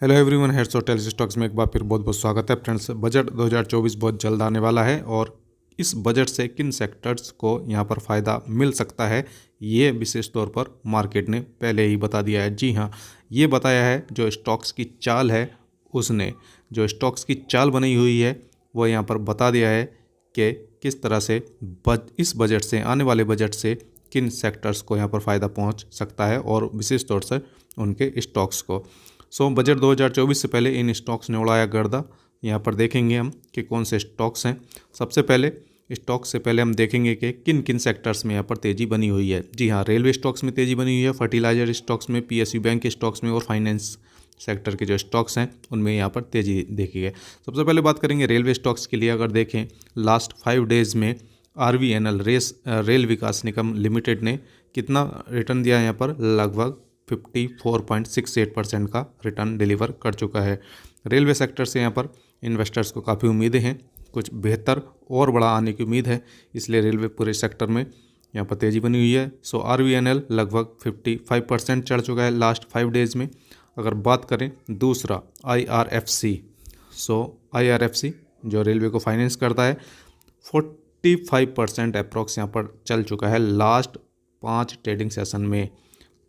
Hello everyone, heads और tales stocks में एक बार फिर बहुत बहुत स्वागत है फ्रेंड्स। बजट 2024 बहुत जल्द आने वाला है और इस बजट से किन सेक्टर्स को यहाँ पर फ़ायदा मिल सकता है ये विशेष तौर पर मार्केट ने पहले ही बता दिया है। जी हाँ, ये बताया है जो स्टॉक्स की चाल है, उसने जो स्टॉक्स की चाल बनी हुई है वो यहाँ पर बता दिया है कि किस तरह से इस बजट से, आने वाले बजट से किन सेक्टर्स को यहाँ पर फ़ायदा पहुँच सकता है और विशेष तौर से उनके स्टॉक्स को। बजट 2024 से पहले इन स्टॉक्स ने उड़ाया गर्दा। यहाँ पर देखेंगे हम कि कौन से स्टॉक्स हैं। सबसे पहले स्टॉक्स से पहले हम देखेंगे कि किन किन सेक्टर्स में यहाँ पर तेज़ी बनी हुई है। जी हाँ, रेलवे स्टॉक्स में तेज़ी बनी हुई है, फर्टिलाइजर स्टॉक्स में, पीएसयू बैंक के स्टॉक्स में और फाइनेंस सेक्टर के जो स्टॉक्स हैं उनमें यहाँ पर तेज़ी देखी है। सबसे पहले बात करेंगे रेलवे स्टॉक्स के लिए। अगर देखें लास्ट 5 डेज़ में RVNL रेल विकास निगम लिमिटेड ने कितना रिटर्न दिया है, यहाँ पर लगभग 54.68% का रिटर्न डिलीवर कर चुका है। रेलवे सेक्टर से यहाँ पर इन्वेस्टर्स को काफ़ी उम्मीदें हैं, कुछ बेहतर और बड़ा आने की उम्मीद है, इसलिए रेलवे पूरे सेक्टर में यहाँ पर तेज़ी बनी हुई है। RVNL लगभग 55% चढ़ चुका है लास्ट 5 डेज़ में। अगर बात करें दूसरा IRFC, IRFC जो रेलवे को फाइनेंस करता है 45% अप्रॉक्स यहाँ पर चल चुका है लास्ट 5 ट्रेडिंग सेशन में।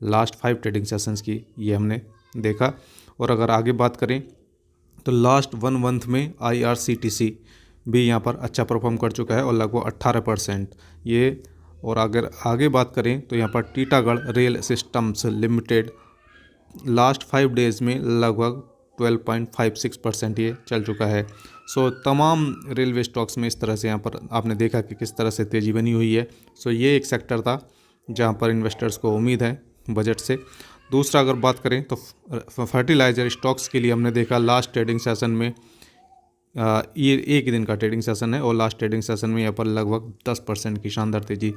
लास्ट 5 ट्रेडिंग सेशंस की ये हमने देखा। और अगर आगे बात करें तो लास्ट 1 मंथ में IRCTC भी यहाँ पर अच्छा परफॉर्म कर चुका है और लगभग 18% ये। और अगर आगे बात करें तो यहाँ पर Titagarh rail systems limited last 5 days में लगभग 12.56% ये चल चुका है। तमाम रेलवे स्टॉक्स में इस तरह से यहाँ पर आपने देखा कि किस तरह से तेज़ी बनी हुई है। ये एक सेक्टर था जहाँ पर इन्वेस्टर्स को उम्मीद है बजट से। दूसरा अगर बात करें तो फर्टिलाइज़र स्टॉक्स के लिए हमने देखा लास्ट ट्रेडिंग सेशन में, ये एक दिन का ट्रेडिंग सेशन है और लास्ट ट्रेडिंग सेशन में यहाँ पर लगभग 10% की शानदार तेज़ी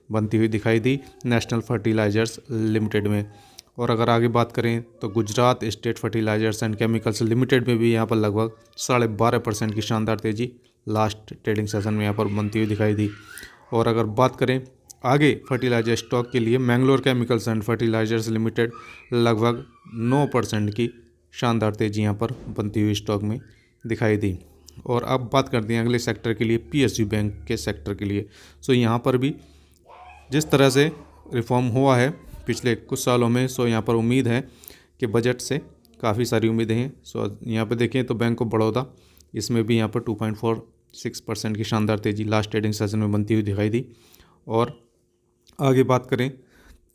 बनती हुई दिखाई दी नेशनल फर्टिलाइजर्स लिमिटेड में। और अगर आगे बात करें तो Gujarat state fertilizers and chemicals limited में भी यहाँ पर लगभग 12.5% की शानदार तेज़ी लास्ट ट्रेडिंग सेशन में यहाँ पर बनती हुई दिखाई दी। और अगर बात करें आगे फर्टिलाइजर स्टॉक के लिए, Mangalore chemicals and fertilizers limited लगभग 9% की शानदार तेज़ी यहाँ पर बनती हुई स्टॉक में दिखाई दी। और अब बात करते हैं अगले सेक्टर के लिए, पीएसयू बैंक के सेक्टर के लिए। यहाँ पर भी जिस तरह से रिफॉर्म हुआ है पिछले कुछ सालों में, यहाँ पर उम्मीद है कि बजट से काफ़ी सारी उम्मीदें हैं। यहाँ पर देखें तो बैंक ऑफ बड़ौदा, इसमें भी यहाँ पर 2.46% की शानदार तेज़ी लास्ट ट्रेडिंग सेशन में बनती हुई दिखाई दी। और आगे बात करें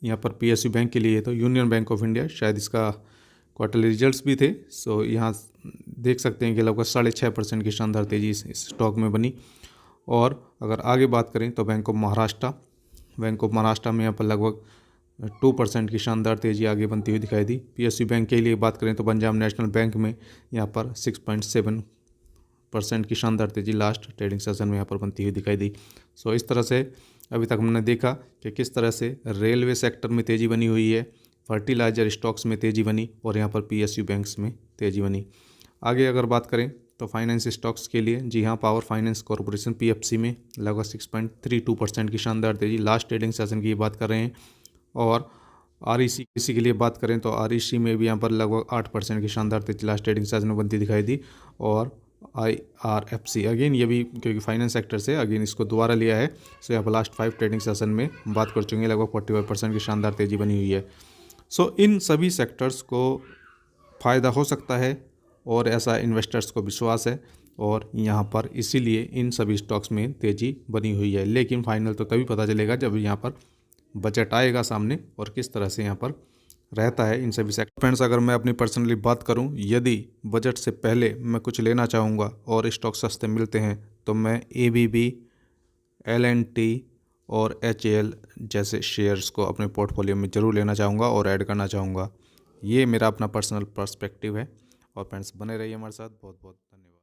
यहाँ पर पीएसयू बैंक के लिए तो यूनियन बैंक ऑफ इंडिया, शायद इसका क्वार्टरली रिजल्ट्स भी थे। यहाँ देख सकते हैं कि लगभग 6.5% की शानदार तेज़ी इस स्टॉक में बनी। और अगर आगे बात करें तो बैंक ऑफ महाराष्ट्र में यहाँ पर लगभग 2% की शानदार तेज़ी आगे बनती हुई दिखाई दी। पीएसयू बैंक के लिए बात करें तो पंजाब नेशनल बैंक में यहाँ पर 6.7% की शानदार तेज़ी लास्ट ट्रेडिंग सेशन में यहाँ पर बनती हुई दिखाई दी। इस तरह से अभी तक हमने देखा कि किस तरह से रेलवे सेक्टर में तेज़ी बनी हुई है, फर्टिलाइजर स्टॉक्स में तेज़ी बनी और यहाँ पर पीएसयू बैंक्स में तेज़ी बनी। आगे अगर बात करें तो फाइनेंस स्टॉक्स के लिए, जी हाँ, पावर फाइनेंस कॉरपोरेशन PFC में लगभग 6.32% की शानदार तेज़ी लास्ट ट्रेडिंग सेशन की बात कर रहे हैं। और REC के लिए बात करें तो REC में भी यहाँ पर लगभग 8% की शानदार तेज़ी लास्ट ट्रेडिंग सेशन में बनती दिखाई दी। और IRFC अगेन, ये भी क्योंकि फाइनेंस सेक्टर से अगेन इसको दोबारा लिया है, यहाँ पर लास्ट 5 ट्रेडिंग सेशन में बात कर चुके हैं, लगभग 45% की शानदार तेज़ी बनी हुई है। इन सभी सेक्टर्स को फ़ायदा हो सकता है और ऐसा इन्वेस्टर्स को विश्वास है और यहाँ पर इसीलिए इन सभी स्टॉक्स में तेज़ी बनी हुई है। लेकिन फाइनल तो तभी पता चलेगा जब यहाँ पर बजट आएगा सामने और किस तरह से यहाँ पर रहता है इन सभी सेक्टर। फ्रेंड्स, अगर मैं अपनी पर्सनली बात करूं, यदि बजट से पहले मैं कुछ लेना चाहूँगा और स्टॉक सस्ते मिलते हैं तो मैं ABB, L&T और HAL जैसे शेयर्स को अपने पोर्टफोलियो में ज़रूर लेना चाहूँगा और ऐड करना चाहूँगा। ये मेरा अपना पर्सनल पर्सपेक्टिव है। और फ्रेंड्स, बने रहिए हमारे साथ। बहुत बहुत धन्यवाद।